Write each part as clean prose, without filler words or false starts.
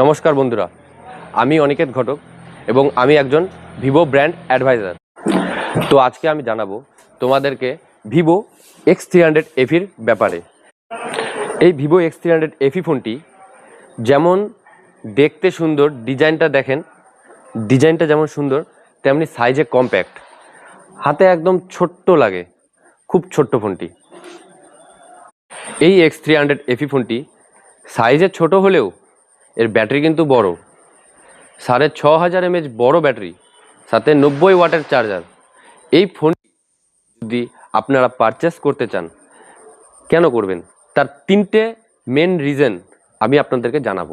নমস্কার বন্ধুরা, আমি অনিকেত ঘটক এবং আমি একজন ভিভো ব্র্যান্ড অ্যাডভাইজার। তো আজকে আমি জানাবো তোমাদেরকে ভিভো X300 FEর ব্যাপারে। এই ভিভো X300 FE ফোনটি যেমন দেখতে সুন্দর, ডিজাইনটা যেমন সুন্দর, তেমনি সাইজে কম্প্যাক্ট, হাতে একদম ছোট্ট লাগে, খুব ছোট্ট ফোনটি। এই X300 FE ফোনটি সাইজে ছোট হলেও এর ব্যাটারি কিন্তু বড়, 6500 mAh বড় ব্যাটারি, সাথে 90 ওয়াটের চার্জার। এই ফোন যদি আপনারা পারচেস করতে চান, কেন করবেন, তার তিনটে মেন রিজন আমি আপনাদেরকে জানাবো।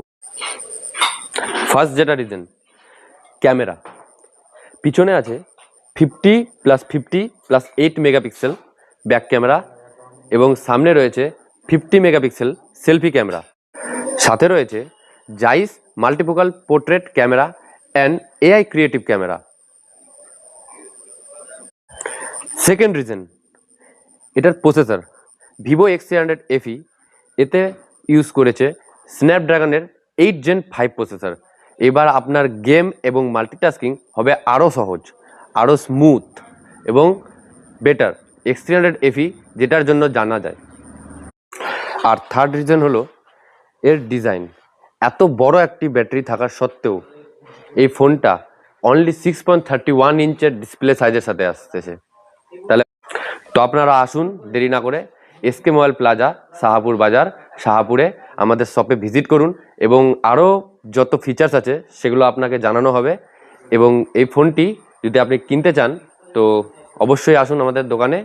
ফার্স্ট যেটা রিজন, ক্যামেরা। পিছনে আছে 50+50+8 মেগাপিক্সেল ব্যাক ক্যামেরা এবং সামনে রয়েছে 50 মেগাপিক্সেল সেলফি ক্যামেরা। সাথে রয়েছে Zeiss multifocal portrait camera and AI creative camera. Second reason, এটার প্রসেসর। ভিভো X300 FE এতে ইউজ করেছে স্ন্যাপড্রাগনের 8 Gen 5 প্রসেসর। এবার আপনার গেম এবং মাল্টিটাস্কিং হবে আরও সহজ, আরও স্মুথ এবং বেটার X300 FE, যেটার জন্য জানা যায়। আর থার্ড রিজন হলো এর ডিজাইন। এত বড় একটি ব্যাটারি থাকা সত্ত্বেও এই ফোনটা অনলি 6.31 ইঞ্চের ডিসপ্লে সাইজের সাথে আসতেছে। তাহলে তো আপনারা আসুন, দেরি না করে SK মোবাইল প্লাজা, শাহাপুর বাজার, শাহাপুরে আমাদের শপে ভিজিট করুন এবং আরও যত ফিচার্স আছে সেগুলো আপনাকে জানানো হবে। এবং এই ফোনটি যদি আপনি কিনতে চান তো অবশ্যই আসুন আমাদের দোকানে।